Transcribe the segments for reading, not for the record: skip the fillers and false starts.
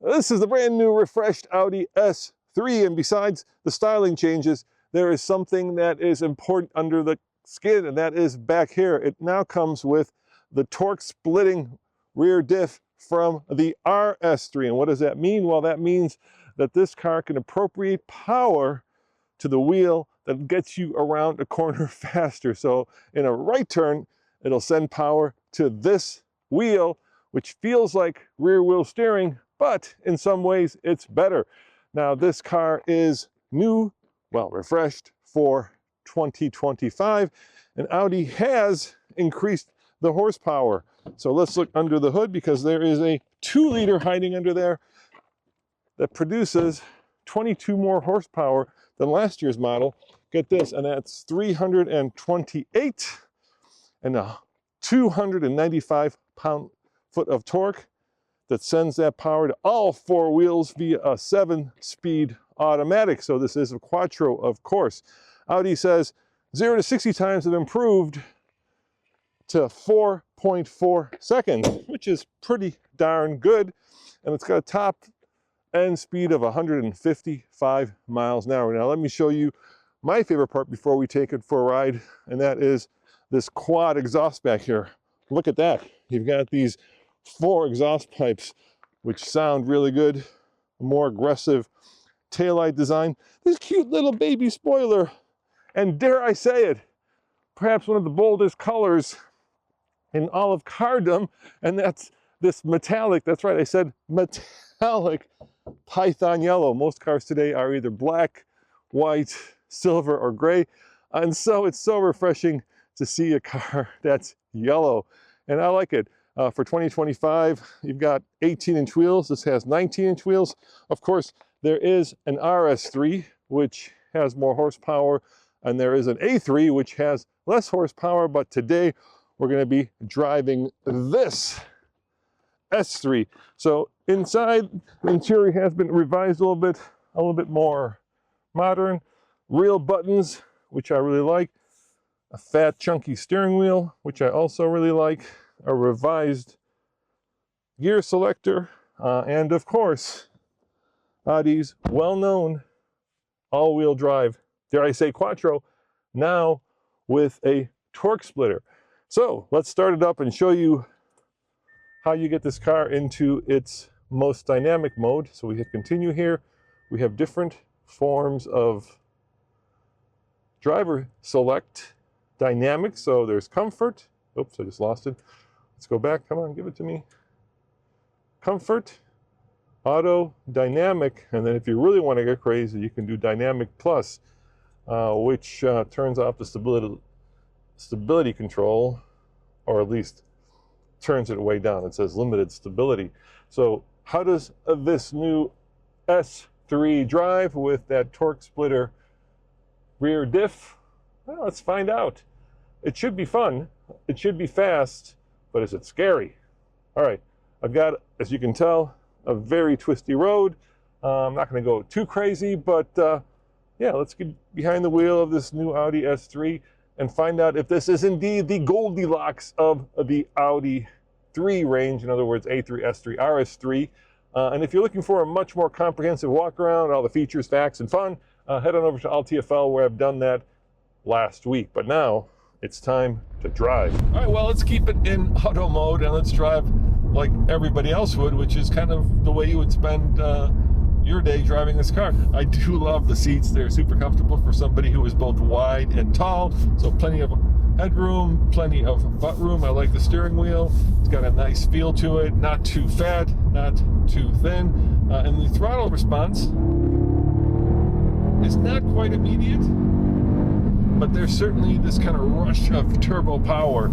This is the brand new refreshed Audi S3, and besides the styling changes, there is something that is important under the skin, and that is back here. It now comes with the torque splitting rear diff from the RS3. And what does that mean? Well, that means that this car can appropriate power to the wheel that gets you around a corner faster. So in a right turn, it'll send power to this wheel, which feels like rear wheel steering, but in some ways it's better. Now this car is new, well, refreshed for 2025, and Audi has increased the horsepower. So let's look under the hood, because there is a 2-liter hiding under there that produces 22 more horsepower than last year's model. Get this, and that's 328 and a 295 pound-foot of torque that sends that power to all 4 wheels via a 7-speed automatic. So this is a quattro, of course. Audi says 0 to 60 times have improved to 4.4 seconds, which is pretty darn good. And it's got a top end speed of 155 miles an hour. Now let me show you my favorite part before we take it for a ride, and that is this quad exhaust back here. Look at that. You've got these 4 exhaust pipes, which sound really good. A more aggressive taillight design. This cute little baby spoiler, and dare I say it, perhaps one of the boldest colors in all of cardom, and that's this metallic, that's right, I said metallic python yellow. Most cars today are either black, white, silver, or gray, and so it's so refreshing to see a car that's yellow, and I like it. For 2025, you've got 18-inch wheels. This has 19-inch wheels. Of course, there is an RS3, which has more horsepower, and there is an A3, which has less horsepower, but today we're going to be driving this S3. So inside, the interior has been revised a little bit more modern. Real buttons, which I really like. A fat, chunky steering wheel, which I also really like. A revised gear selector, and of course, Audi's well-known all-wheel drive, dare I say quattro, now with a torque splitter. So let's start it up and show you how you get this car into its most dynamic mode. So we hit continue here. We have different forms of driver select dynamic. So there's comfort. Oops, I just lost it. Let's go back. Come on, give it to me. Comfort, auto, dynamic, and then if you really want to get crazy, you can do dynamic plus, which turns off the stability control, or at least turns it way down. It says limited stability. So how does this new S3 drive with that torque splitter rear diff? Well, let's find out. It should be fun. It should be fast, but is it scary? All right, I've got, as you can tell, a very twisty road. I'm not going to go too crazy, but yeah, let's get behind the wheel of this new Audi S3 and find out if this is indeed the Goldilocks of the Audi 3 range. In other words, A3, S3, RS3. And if you're looking for a much more comprehensive walk around, all the features, facts, and fun, head on over to All TFL, where I've done that last week. But now it's time to drive. All right, well, let's keep it in auto mode and let's drive like everybody else would, which is kind of the way you would spend your day driving this car. I do love the seats. They're super comfortable for somebody who is both wide and tall, so plenty of headroom, plenty of butt room. I like the steering wheel. It's got a nice feel to it, not too fat, not too thin, and the throttle response is not quite immediate, but there's certainly this kind of rush of turbo power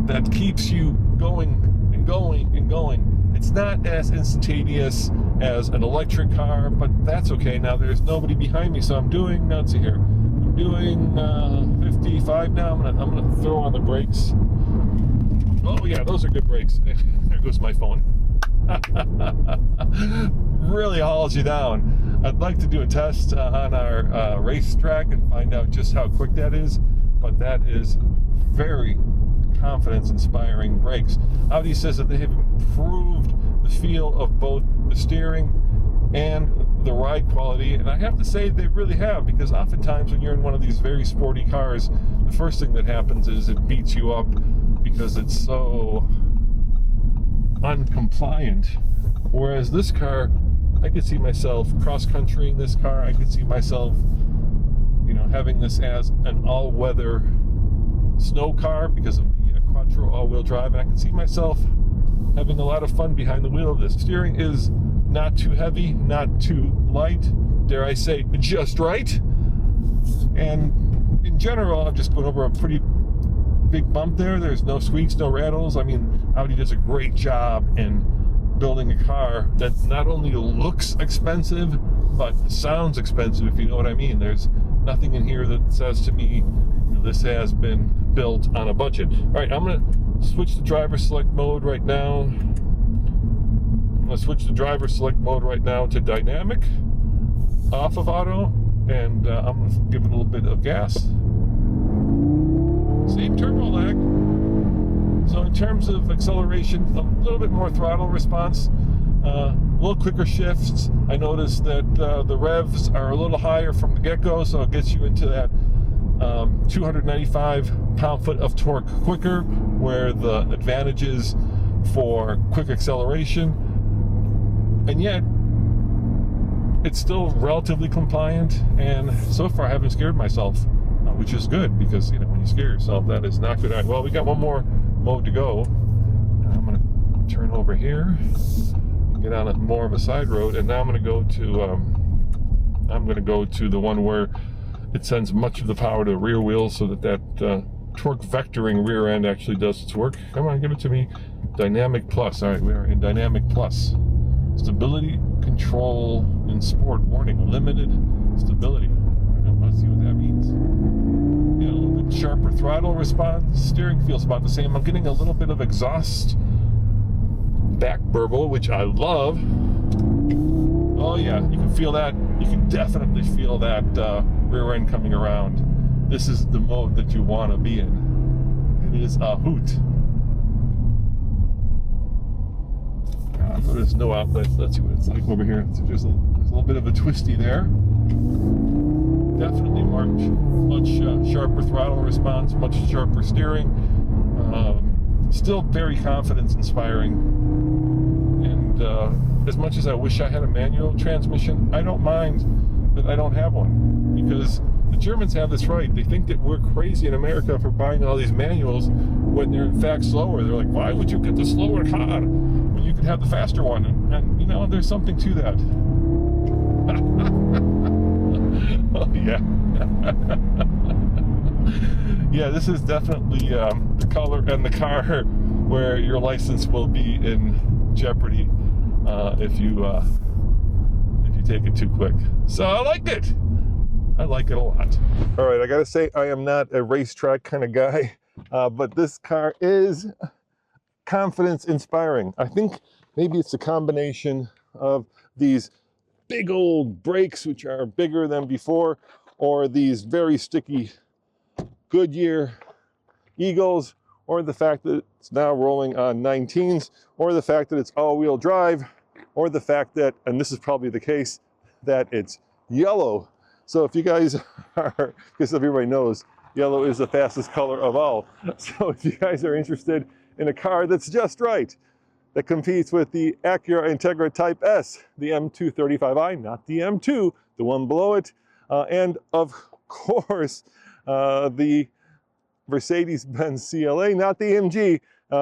that keeps you going and going and going. It's not as instantaneous as an electric car, but that's okay. Now there's nobody behind me, so I'm doing, let's see here, I'm doing 55 now. I'm gonna throw on the brakes. Oh yeah, those are good brakes. There goes my phone. Really hauls you down. I'd like to do a test on our racetrack and find out just how quick that is, but that is very confidence-inspiring brakes. Audi says that they have improved the feel of both the steering, and the ride quality. And I have to say they really have, because oftentimes when you're in one of these very sporty cars, the first thing that happens is it beats you up because it's so uncompliant. Whereas this car, I could see myself cross-countrying this car. I could see myself, having this as an all-weather snow car because of the quattro all-wheel drive, and I can see myself having a lot of fun behind the wheel of this. Steering is not too heavy, not too light, dare I say, just right. And in general, I'm just going over a pretty big bump there. There's no squeaks, no rattles. I mean, Audi does a great job in building a car that not only looks expensive, but sounds expensive, if you know what I mean. There's nothing in here that says to me, this has been built on a budget. All right, I'm going to switch to driver select mode right now. I'm going to switch to driver select mode right now to dynamic, off of auto, and I'm going to give it a little bit of gas. Same turbo lag. So in terms of acceleration, a little bit more throttle response, a little quicker shifts. I noticed that the revs are a little higher from the get-go, so it gets you into that 295 pound-foot of torque quicker, where the advantages for quick acceleration, and yet it's still relatively compliant, and so far I haven't scared myself, which is good, because when you scare yourself, that is not good. All right, well, we got one more mode to go. I'm going to turn over here and get on more of a side road, and now I'm going to go to the one where it sends much of the power to the rear wheels, so that torque vectoring rear end actually does its work. Come on, give it to me. Dynamic Plus. All right, we are in Dynamic Plus. Stability control in sport. Warning, limited stability. Let's see what that means. A little bit sharper throttle response. Steering feels about the same. I'm getting a little bit of exhaust back burble, which I love. Oh yeah, you can feel that. You can definitely feel that rear end coming around. This is the mode that you want to be in. It is a hoot. There's no outlet. Let's see what it's like over here. So there's a little bit of a twisty there. Definitely much sharper throttle response, much sharper steering. Still very confidence-inspiring. And as much as I wish I had a manual transmission, I don't mind that I don't have one, because the Germans have this right. They think that we're crazy in America for buying all these manuals when they're in fact slower. They're like, why would you get the slower car when you could have the faster one? And there's something to that. Oh yeah. Yeah, this is definitely the color and the car where your license will be in jeopardy if you take it too quick. So I like it. I like it a lot. All right, I gotta say, I am not a racetrack kind of guy, but this car is confidence inspiring. I think maybe it's a combination of these big old brakes, which are bigger than before, or these very sticky Goodyear Eagles, or the fact that it's now rolling on 19s, or the fact that it's all-wheel drive, or the fact that, and this is probably the case, that it's yellow. So if you guys are, because everybody knows, yellow is the fastest color of all. So if you guys are interested in a car that's just right, that competes with the Acura Integra Type S, the M235i, not the M2, the one below it, and of course, the Mercedes-Benz CLA, not the AMG,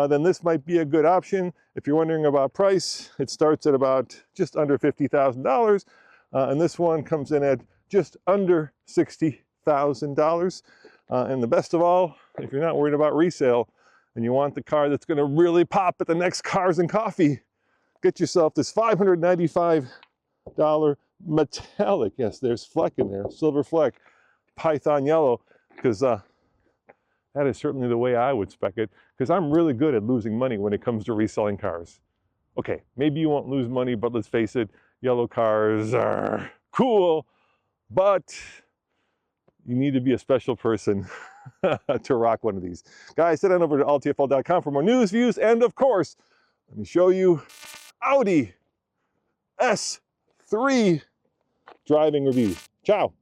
then this might be a good option. If you're wondering about price, it starts at about just under $50,000, and this one comes in at just under $60,000. And the best of all, if you're not worried about resale and you want the car that's going to really pop at the next Cars and Coffee, get yourself this $595 metallic, yes, there's fleck in there, silver fleck, Python yellow, because that is certainly the way I would spec it, because I'm really good at losing money when it comes to reselling cars. Okay, maybe you won't lose money, but let's face it, yellow cars are cool, but you need to be a special person to rock one of these. Guys, head on over to alltfl.com for more news, views, and of course, let me show you Audi. S3 driving review. Ciao.